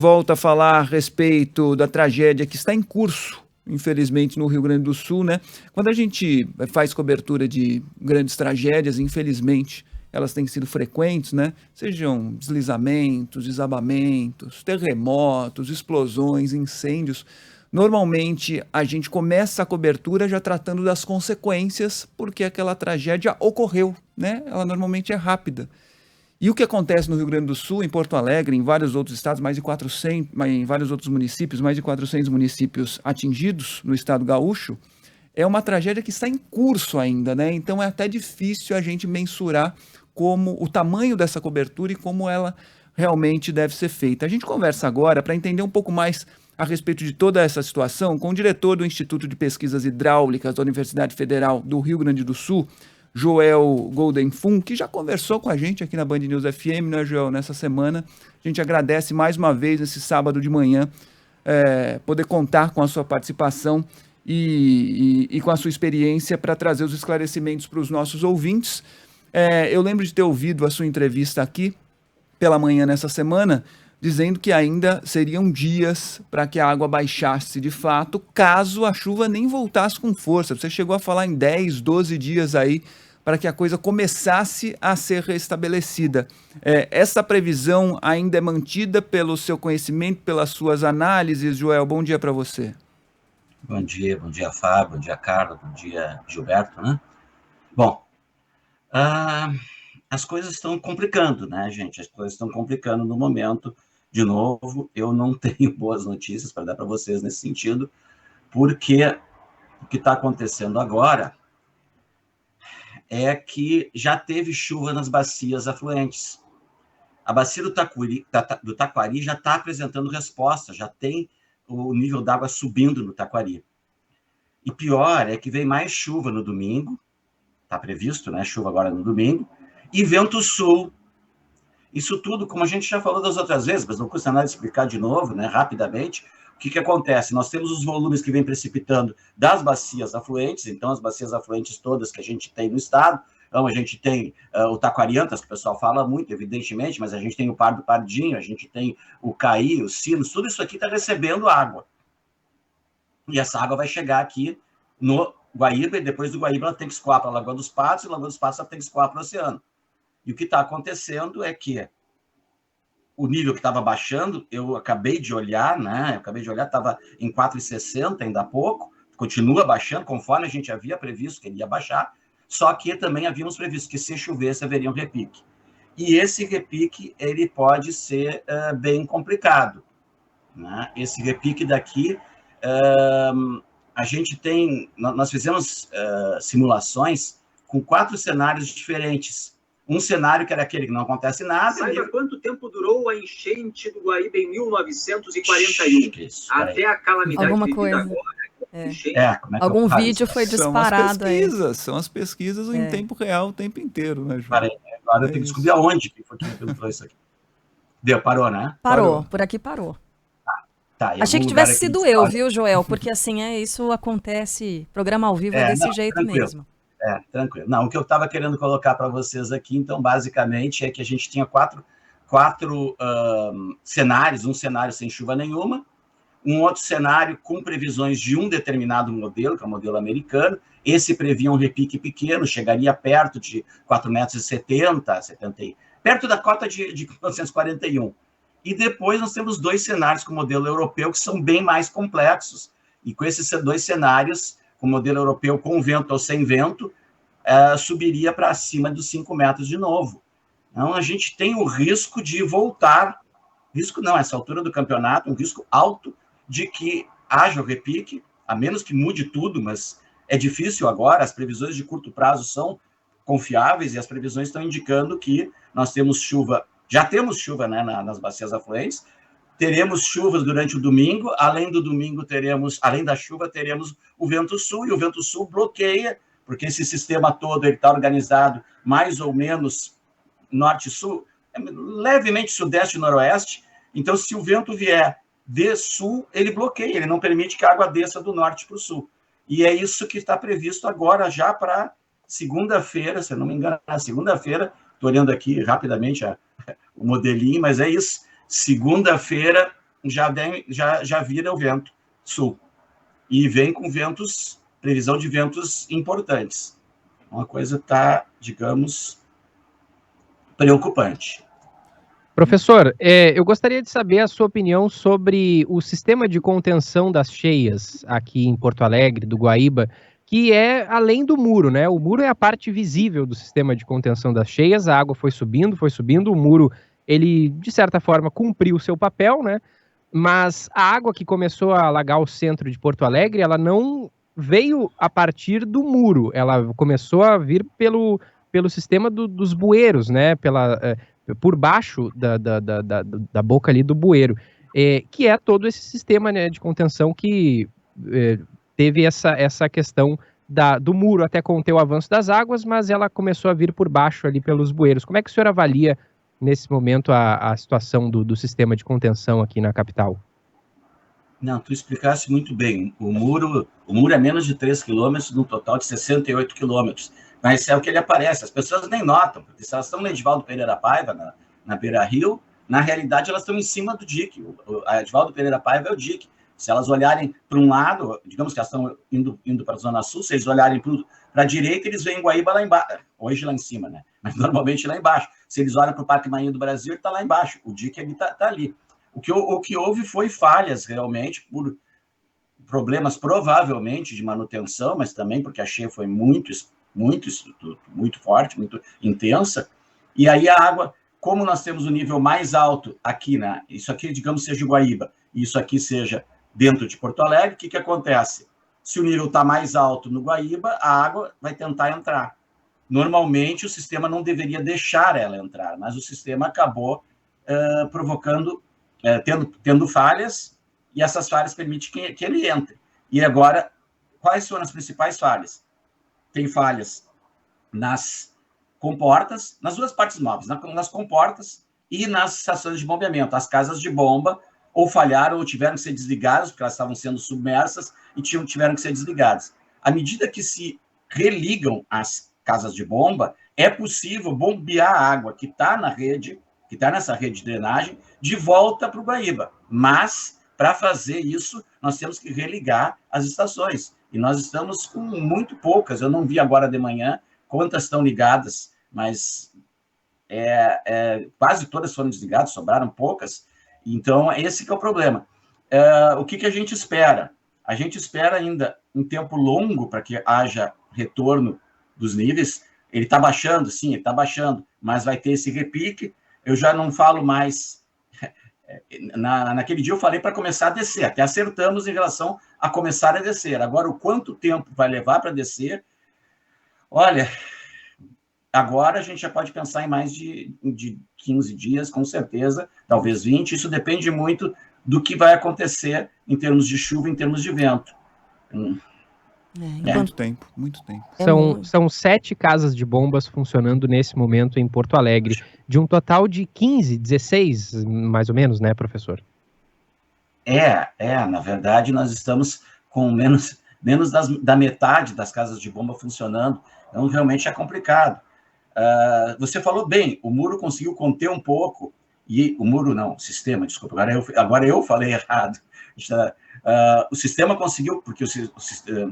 volta a falar a respeito da tragédia que está em curso, infelizmente, no Rio Grande do Sul, né? Quando a gente faz cobertura de grandes tragédias, infelizmente, elas têm sido frequentes, né? Sejam deslizamentos, desabamentos, terremotos, explosões, incêndios. Normalmente, a gente começa a cobertura já tratando das consequências, porque aquela tragédia ocorreu, né? Ela normalmente é rápida. E o que acontece no Rio Grande do Sul, em Porto Alegre, em vários outros estados, mais de 400, em vários outros municípios, mais de 400 municípios atingidos no estado gaúcho, é uma tragédia que está em curso ainda, né? Então é até difícil a gente mensurar como o tamanho dessa cobertura e como ela realmente deve ser feita. A gente conversa agora para entender um pouco mais a respeito de toda essa situação com o diretor do Instituto de Pesquisas Hidráulicas da Universidade Federal do Rio Grande do Sul, Joel Goldenfung, que já conversou com a gente aqui na Band News FM, né, Joel, nessa semana. A gente agradece mais uma vez, nesse sábado de manhã, poder contar com a sua participação e com a sua experiência para trazer os esclarecimentos para os nossos ouvintes. Eu lembro de ter ouvido a sua entrevista aqui pela manhã nessa semana, dizendo que ainda seriam dias para que a água baixasse de fato, caso a chuva nem voltasse com força. Você chegou a falar em 10, 12 dias aí para que a coisa começasse a ser restabelecida. Essa previsão ainda é mantida pelo seu conhecimento, pelas suas análises, Joel? Bom dia para você. Bom dia, Fábio, bom dia, Carla, bom dia, Gilberto, né? Bom, as coisas estão complicando, né, gente? As coisas estão complicando no momento. De novo, eu não tenho boas notícias para dar para vocês nesse sentido, porque o que está acontecendo agora é que já teve chuva nas bacias afluentes. A bacia do Taquari já está apresentando resposta, já tem o nível d'água subindo no Taquari. E pior é que vem mais chuva no domingo, está previsto, né? Chuva agora no domingo, e vento sul. Isso tudo, como a gente já falou das outras vezes, mas não custa nada explicar de novo, né? Rapidamente. O que acontece? Nós temos os volumes que vêm precipitando das bacias afluentes, então as bacias afluentes todas que a gente tem no estado. Então, a gente tem o Taquariantas, que o pessoal fala muito, evidentemente, mas a gente tem o Pardo Pardinho, a gente tem o Caí, os Sinos, tudo isso aqui está recebendo água. E essa água vai chegar aqui no Guaíba, e depois do Guaíba ela tem que escoar para a Lagoa dos Patos, e a Lagoa dos Patos ela tem que escoar para o oceano. E o que está acontecendo é que o nível que estava baixando, eu acabei de olhar, né? Estava em 4,60 ainda há pouco, continua baixando, conforme a gente havia previsto que ele ia baixar, só que também havíamos previsto que se chovesse haveria um repique. E esse repique, ele pode ser bem complicado, né? Esse repique daqui, a gente tem, nós fizemos simulações com 4 cenários diferentes. Um cenário que era aquele que não acontece nada. Saiba quanto tempo durou a enchente do Guaíba em 1941, até a calamidade alguma coisa agora. Algum vídeo foi disparado aí. São as pesquisas em tempo real o tempo inteiro, né, João? Agora eu tenho que descobrir aonde que foi que perguntou isso aqui. Parou, né? Parou, por aqui parou. Tá, achei que tivesse sido eu, viu, Joel? Porque assim, isso acontece, programa ao vivo é desse jeito tranquilo. mesmo. Tranquilo. Não, o que eu estava querendo colocar para vocês aqui, então, basicamente, é que a gente tinha quatro cenários, um cenário sem chuva nenhuma, um outro cenário com previsões de um determinado modelo, que é o modelo americano. Esse previa um repique pequeno, chegaria perto de 4,70 m, perto da cota de 1941. E depois nós temos 2 cenários com o modelo europeu, que são bem mais complexos. E com esses 2 cenários, com o modelo europeu com vento ou sem vento, subiria para acima dos 5 metros de novo. Então, a gente tem o risco de voltar, risco não, essa altura do campeonato, um risco alto de que haja o repique, a menos que mude tudo, mas é difícil agora, as previsões de curto prazo são confiáveis e as previsões estão indicando que nós temos chuva, já temos chuva, né, nas bacias afluentes, teremos chuvas durante o domingo, além do domingo além da chuva, teremos o vento sul, e o vento sul bloqueia, porque esse sistema todo está organizado mais ou menos norte-sul, levemente sudeste e noroeste. Então, se o vento vier de sul, ele bloqueia, ele não permite que a água desça do norte para o sul. E é isso que está previsto agora, já para segunda-feira, se eu não me engano, na segunda-feira, estou olhando aqui rapidamente o modelinho, mas é isso. Segunda-feira, já vira o vento sul. E vem com previsão de ventos importantes. Uma coisa está, digamos, preocupante. Professor, eu gostaria de saber a sua opinião sobre o sistema de contenção das cheias aqui em Porto Alegre, do Guaíba, que é além do muro, né? O muro é a parte visível do sistema de contenção das cheias, a água foi subindo, o muro, ele, de certa forma, cumpriu o seu papel, né? Mas a água que começou a alagar o centro de Porto Alegre, ela não veio a partir do muro, ela começou a vir pelo sistema dos bueiros, né? Por baixo da boca ali do bueiro, que é todo esse sistema, né, de contenção que teve essa questão do muro até conter o avanço das águas, mas ela começou a vir por baixo ali pelos bueiros. Como é que o senhor avalia nesse momento a situação do sistema de contenção aqui na capital? Não, tu explicasse muito bem. O muro é menos de 3 quilômetros, num total de 68 quilômetros. Mas é o que ele aparece. As pessoas nem notam, porque se elas estão na Edivaldo Pereira Paiva, na Beira-Rio, na realidade elas estão em cima do dique. A Edivaldo Pereira Paiva é o dique. Se elas olharem para um lado, digamos que elas estão indo para a Zona Sul, se eles olharem para a direita, eles veem Guaíba lá embaixo. Hoje lá em cima, né? Mas normalmente lá embaixo. Se eles olham para o Parque Marinho do Brasil, ele está lá embaixo. O dique está ali. O que houve foi falhas, realmente, por problemas, provavelmente, de manutenção, mas também porque a cheia foi muito forte, muito intensa. E aí a água, como nós temos o nível mais alto aqui, né? Isso aqui, digamos, seja Guaíba, e isso aqui seja dentro de Porto Alegre, o que acontece? Se o nível está mais alto no Guaíba, a água vai tentar entrar. Normalmente, o sistema não deveria deixar ela entrar, mas o sistema acabou provocando, tendo falhas, e essas falhas permitem que ele entre. E agora, quais foram as principais falhas? Tem falhas nas comportas, nas duas partes móveis, nas comportas e nas estações de bombeamento. As casas de bomba ou falharam ou tiveram que ser desligadas, porque elas estavam sendo submersas e tiveram que ser desligadas. À medida que se religam as casas de bomba, é possível bombear a água que está na rede, que está nessa rede de drenagem, de volta para o Guaíba. Mas, para fazer isso, nós temos que religar as estações. E nós estamos com muito poucas. Eu não vi agora de manhã quantas estão ligadas, mas quase todas foram desligadas, sobraram poucas. Então, esse que é o problema. O que a gente espera? A gente espera ainda um tempo longo para que haja retorno dos níveis. Ele está baixando, sim, ele está baixando, mas vai ter esse repique. Eu já não falo mais... Naquele dia eu falei para começar a descer, até acertamos em relação a começar a descer. Agora, o quanto tempo vai levar para descer? Olha, agora a gente já pode pensar em mais de 15 dias, com certeza, talvez 20. Isso depende muito do que vai acontecer em termos de chuva, em termos de vento. Muito tempo, muito tempo. São 7 casas de bombas funcionando nesse momento em Porto Alegre, de um total de 15, 16, mais ou menos, né, professor? Na verdade, nós estamos com menos da metade das casas de bomba funcionando, então realmente é complicado. Você falou bem, o muro conseguiu conter um pouco, e o muro não, o sistema, desculpa, agora eu falei errado. O sistema conseguiu, porque o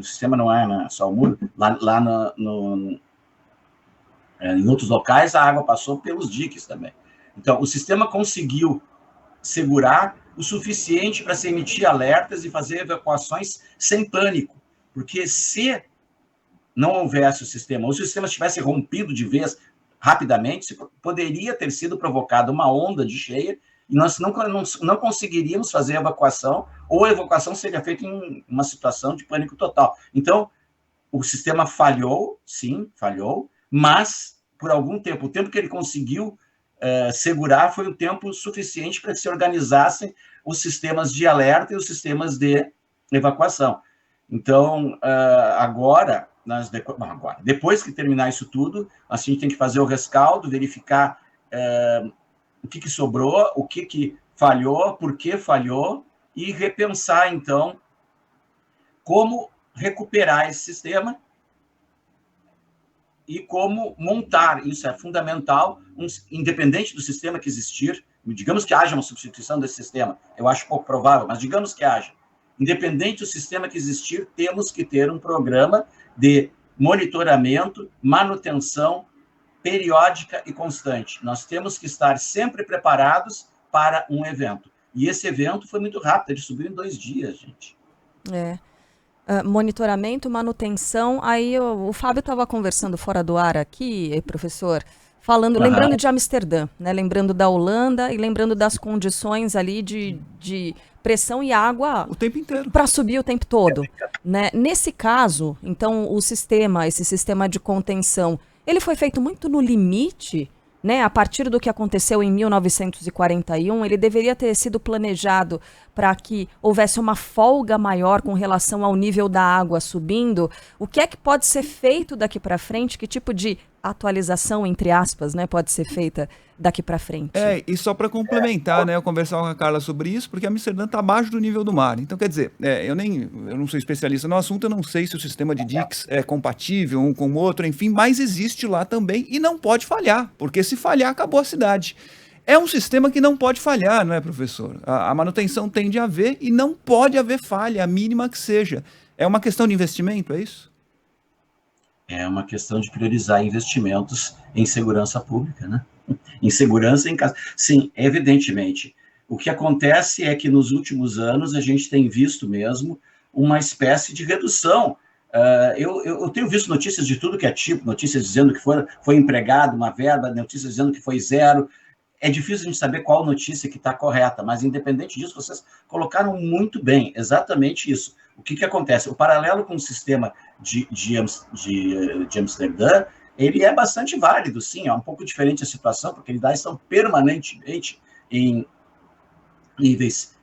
sistema não é só o muro, lá em outros locais a água passou pelos diques também. Então, o sistema conseguiu segurar o suficiente para se emitir alertas e fazer evacuações sem pânico, porque se não houvesse o sistema, ou se o sistema tivesse rompido de vez rapidamente, poderia ter sido provocada uma onda de cheia e nós não conseguiríamos fazer a evacuação, ou a evacuação seria feita em uma situação de pânico total. Então, o sistema falhou, sim, falhou, mas, por algum tempo, o tempo que ele conseguiu segurar foi um tempo suficiente para que se organizassem os sistemas de alerta e os sistemas de evacuação. Então, agora, depois que terminar isso tudo, a gente tem que fazer o rescaldo, verificar o que sobrou, o que falhou, por que falhou, e repensar, então, como recuperar esse sistema e como montar. Isso é fundamental, independente do sistema que existir, digamos que haja uma substituição desse sistema, eu acho pouco provável, mas digamos que haja. Independente do sistema que existir, temos que ter um programa de monitoramento, manutenção periódica e constante. Nós temos que estar sempre preparados para um evento. E esse evento foi muito rápido, ele subiu em 2 dias, gente. Monitoramento, manutenção. Aí o Fábio estava conversando fora do ar aqui, professor, falando, lembrando de Amsterdã, né? Lembrando da Holanda e lembrando das condições ali de pressão e água O tempo inteiro. para subir o tempo todo, né? Nesse caso, então, esse sistema de contenção, ele foi feito muito no limite, né? A partir do que aconteceu em 1941, ele deveria ter sido planejado para que houvesse uma folga maior com relação ao nível da água subindo. O que é que pode ser feito daqui para frente? Que tipo de atualização, entre aspas, né, pode ser feita daqui para frente? E só para complementar, né, eu conversava com a Carla sobre isso, porque Amsterdã está abaixo do nível do mar. Então, quer dizer, eu não sou especialista no assunto, eu não sei se o sistema de diques é compatível um com o outro, enfim, mas existe lá também e não pode falhar, porque se falhar, acabou a cidade. É um sistema que não pode falhar, não é, professor? A manutenção tem de haver e não pode haver falha, a mínima que seja. É uma questão de investimento, é isso? É uma questão de priorizar investimentos em segurança pública, né? Em segurança em casa. Sim, evidentemente. O que acontece é que nos últimos anos a gente tem visto mesmo uma espécie de redução. Eu tenho visto notícias de tudo que é tipo, notícias dizendo que foi empregado uma verba, notícias dizendo que foi zero. É difícil a gente saber qual notícia que está correta, mas independente disso, vocês colocaram muito bem, exatamente isso. O que acontece? O paralelo com o sistema de Amsterdã, ele é bastante válido, sim, é um pouco diferente a situação, porque eles estão permanentemente em níveis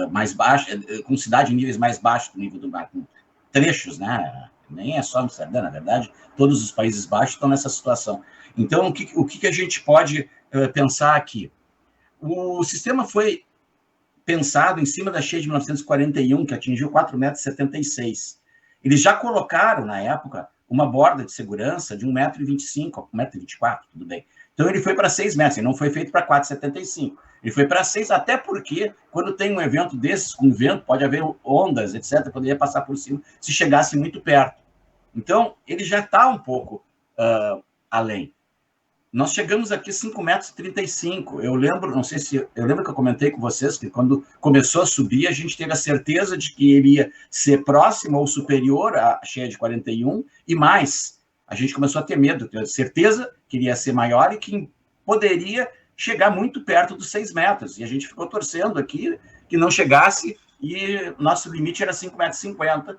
mais baixos, com cidade em níveis mais baixos do nível do mar, com trechos, né? Nem é só Amsterdã, na verdade, todos os Países Baixos estão nessa situação. Então, o que a gente pode pensar aqui? O sistema foi pensado em cima da cheia de 1941, que atingiu 4,76 metros. Eles já colocaram, na época, uma borda de segurança de 1,25 m, 1,24 m, tudo bem. Então, ele foi para 6 metros, ele não foi feito para 4,75. Ele foi para 6, até porque, quando tem um evento desses, com vento, pode haver ondas, etc., poderia passar por cima se chegasse muito perto. Então, ele já está um pouco além. Nós chegamos aqui a 5,35 metros. Eu lembro que eu comentei com vocês que quando começou a subir, a gente teve a certeza de que ele ia ser próximo ou superior à cheia de 41 e mais. A gente começou a ter medo, ter certeza que ele ia ser maior e que poderia chegar muito perto dos 6 metros. E a gente ficou torcendo aqui que não chegasse e nosso limite era 5,50 metros.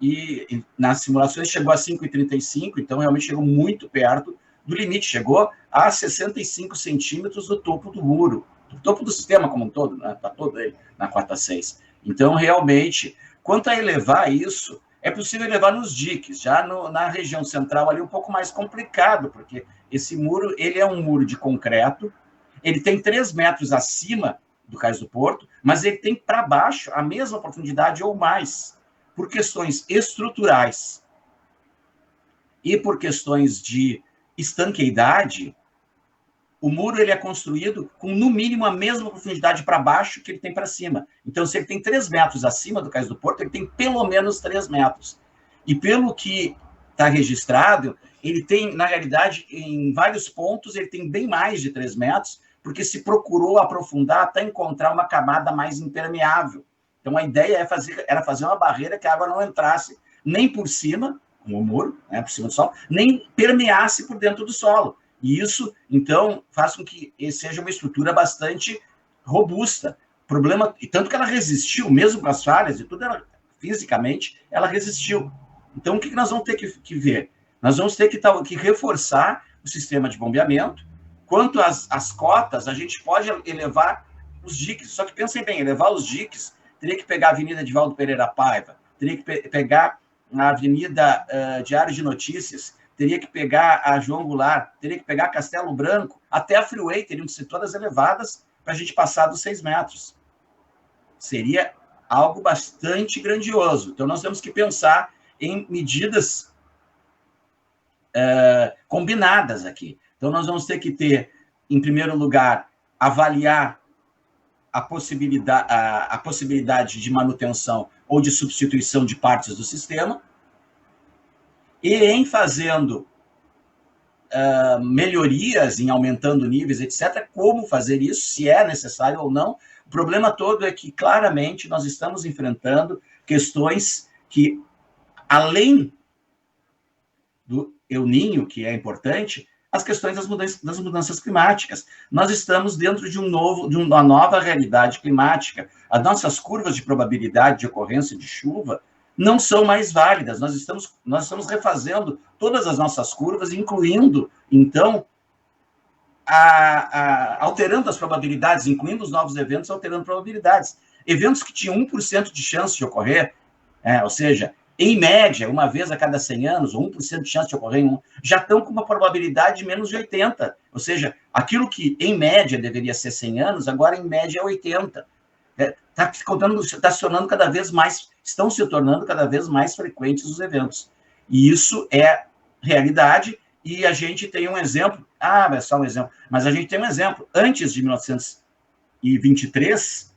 E nas simulações chegou a 5,35, então realmente chegou muito perto do limite, chegou a 65 centímetros do topo do muro, do topo do sistema como um todo, né? Está todo ele na cota 6. Então, realmente, quanto a elevar isso, é possível elevar nos diques, já na região central ali um pouco mais complicado, porque esse muro, ele é um muro de concreto, ele tem 3 metros acima do Cais do Porto, mas ele tem para baixo a mesma profundidade ou mais, por questões estruturais e por questões de estanqueidade. O muro ele é construído com, no mínimo, a mesma profundidade para baixo que ele tem para cima. Então, se ele tem 3 metros acima do Cais do Porto, ele tem pelo menos 3 metros. E pelo que está registrado, ele tem, na realidade, em vários pontos, ele tem bem mais de 3 metros, porque se procurou aprofundar até encontrar uma camada mais impermeável. Então, a ideia era fazer uma barreira que a água não entrasse nem por cima, como o muro, né, por cima do solo, nem permeasse por dentro do solo. E isso, então, faz com que seja uma estrutura bastante robusta. Problema, e tanto que ela resistiu, mesmo com as falhas e tudo, fisicamente, ela resistiu. Então, o que nós vamos ter que ver? Nós vamos ter que reforçar o sistema de bombeamento. Quanto às cotas, a gente pode elevar os diques. Só que pensem bem, elevar os diques, teria que pegar a Avenida Divaldo Pereira Paiva, teria que pegar a Avenida Diário de Notícias, teria que pegar a João Goulart, teria que pegar Castelo Branco, até a Freeway, teriam que ser todas elevadas para a gente passar dos 6 metros. Seria algo bastante grandioso. Então, nós temos que pensar em medidas combinadas aqui. Então, nós vamos ter que ter, em primeiro lugar, avaliar a possibilidade de manutenção ou de substituição de partes do sistema, e em fazendo melhorias, em aumentando níveis, etc., como fazer isso, se é necessário ou não. O problema todo é que, claramente, nós estamos enfrentando questões que, além do El Niño, que é importante, as questões das mudanças climáticas. Nós estamos dentro de uma nova realidade climática. As nossas curvas de probabilidade de ocorrência de chuva não são mais válidas. Nós estamos refazendo todas as nossas curvas, incluindo, então, alterando as probabilidades, incluindo os novos eventos, alterando probabilidades. Eventos que tinham 1% de chance de ocorrer, ou seja, em média, uma vez a cada 100 anos, ou 1% de chance de ocorrer, já estão com uma probabilidade de menos de 80. Ou seja, aquilo que, em média, deveria ser 100 anos, agora, em média, é 80. Estão se tornando cada vez mais frequentes os eventos. E isso é realidade, e a gente tem um exemplo, é só um exemplo, mas a gente tem um exemplo. Antes de 1923,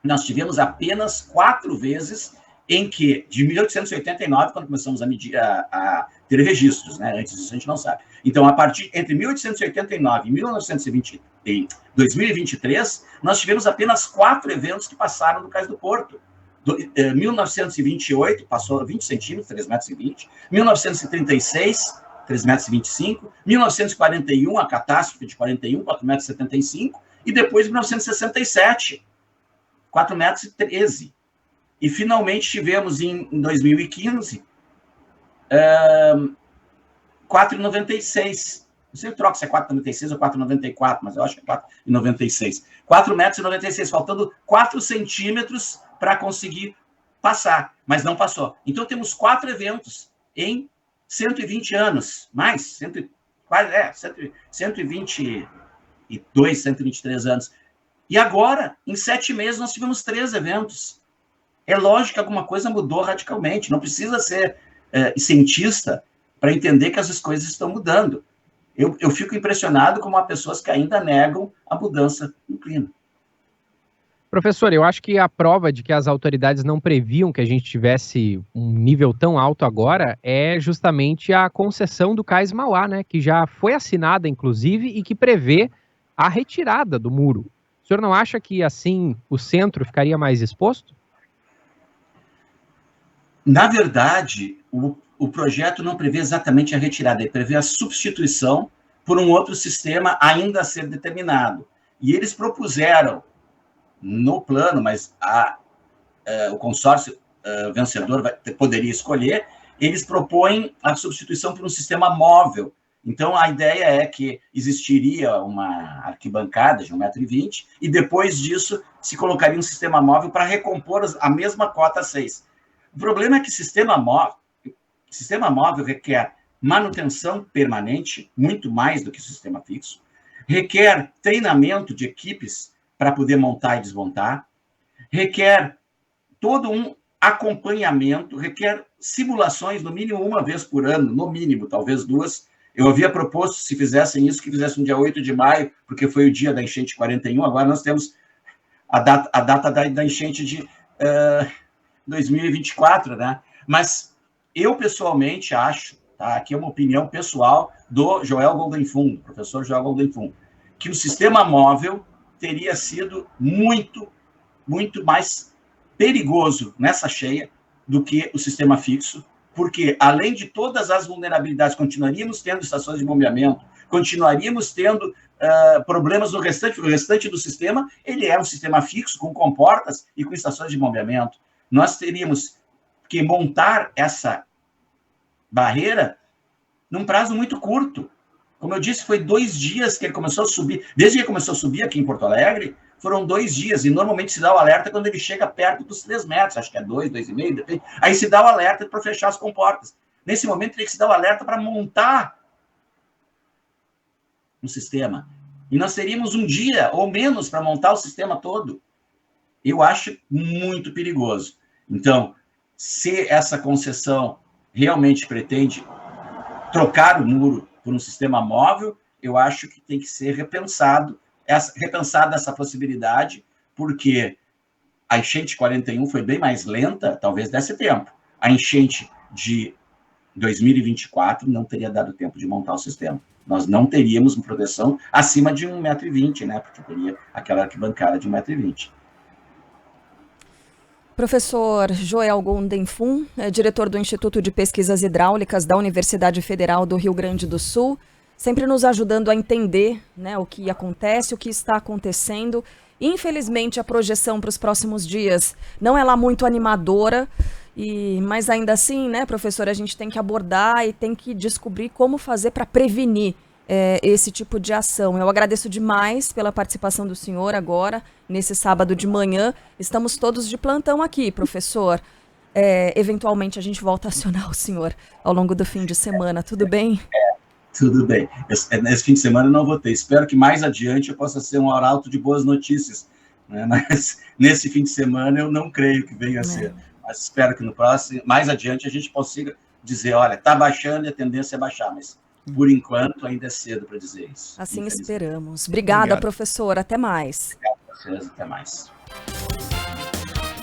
nós tivemos apenas 4 vezes em que, de 1889, quando começamos a medir, a ter registros, né? Antes disso a gente não sabe. Então, entre 1889 e 2023, nós tivemos apenas 4 eventos que passaram do Cais do Porto. 1928, passou 20 centímetros, 3,20 metros. 1936, 3,25 metros. 1941, a catástrofe de 41, 4,75 metros. E depois, 1967, 4,13 metros. E, finalmente, tivemos, em 2015, 4,96. Não sei, eu troco se é 4,96 ou 4,94, mas eu acho que é 4,96. 4,96 metros, faltando 4 centímetros para conseguir passar, mas não passou. Então, temos 4 eventos em 120 anos, mais, 122, 123 anos. E agora, em 7 meses, nós tivemos 3 eventos. É lógico que alguma coisa mudou radicalmente. Não precisa ser cientista para entender que as coisas estão mudando. Eu fico impressionado como há pessoas que ainda negam a mudança no clima. Professor, eu acho que a prova de que as autoridades não previam que a gente tivesse um nível tão alto agora é justamente a concessão do Cais Mauá, né, que já foi assinada, inclusive, e que prevê a retirada do muro. O senhor não acha que, assim, o centro ficaria mais exposto? Na verdade, o projeto não prevê exatamente a retirada, ele prevê a substituição por um outro sistema ainda a ser determinado. E eles propuseram, no plano, mas o consórcio vencedor poderia escolher, eles propõem a substituição por um sistema móvel. Então, a ideia é que existiria uma arquibancada de 1,20 m, e depois disso se colocaria um sistema móvel para recompor a mesma cota 6. O problema é que sistema móvel requer manutenção permanente, muito mais do que o sistema fixo, requer treinamento de equipes para poder montar e desmontar, requer todo um acompanhamento, requer simulações no mínimo 1 vez por ano, no mínimo, talvez 2. Eu havia proposto, se fizessem isso, que fizessem no dia 8 de maio, porque foi o dia da enchente 41, agora nós temos a data da enchente de 2024, né? Mas eu, pessoalmente, acho, tá? Aqui é uma opinião pessoal do Joel Goldenfund, professor Joel Goldenfund, que o sistema móvel teria sido muito, muito mais perigoso nessa cheia do que o sistema fixo, porque, além de todas as vulnerabilidades, continuaríamos tendo estações de bombeamento, continuaríamos tendo problemas no restante, porque o restante do sistema, ele é um sistema fixo, com comportas e com estações de bombeamento. Nós teríamos que montar essa barreira num prazo muito curto. Como eu disse, foi 2 dias que ele começou a subir. Desde que ele começou a subir aqui em Porto Alegre, foram 2 dias, e normalmente se dá o alerta quando ele chega perto dos 3 metros, acho que é 2, 2,5, depende. Aí se dá o alerta para fechar as comportas. Nesse momento, teria que se dar o alerta para montar um sistema. E nós teríamos 1 dia ou menos para montar o sistema todo. Eu acho muito perigoso. Então, se essa concessão realmente pretende trocar o muro por um sistema móvel, eu acho que tem que ser repensado repensar essa possibilidade, porque a enchente de 41 foi bem mais lenta, talvez desse tempo. A enchente de 2024 não teria dado tempo de montar o sistema. Nós não teríamos uma proteção acima de 1,20 m, né? Porque teria aquela arquibancada de 1,20 m. Professor Joel Gondenfum, diretor do Instituto de Pesquisas Hidráulicas da Universidade Federal do Rio Grande do Sul, sempre nos ajudando a entender, né, o que acontece, o que está acontecendo. Infelizmente, a projeção para os próximos dias não é lá muito animadora, mas ainda assim, né, professor, a gente tem que abordar e tem que descobrir como fazer para prevenir esse tipo de ação. Eu agradeço demais pela participação do senhor agora, nesse sábado de manhã. Estamos todos de plantão aqui, professor. Eventualmente a gente volta a acionar o senhor ao longo do fim de semana, tudo bem? Tudo bem. Nesse fim de semana eu não vou ter. Espero que mais adiante eu possa ser um arauto de boas notícias, né? Mas nesse fim de semana eu não creio que venha a ser. Mas espero que no próximo, mais adiante, a gente consiga dizer, olha, está baixando e a tendência é baixar, mas por enquanto ainda é cedo para dizer isso. Assim esperamos. Obrigada, professor. Até mais. Obrigado a vocês. Até mais.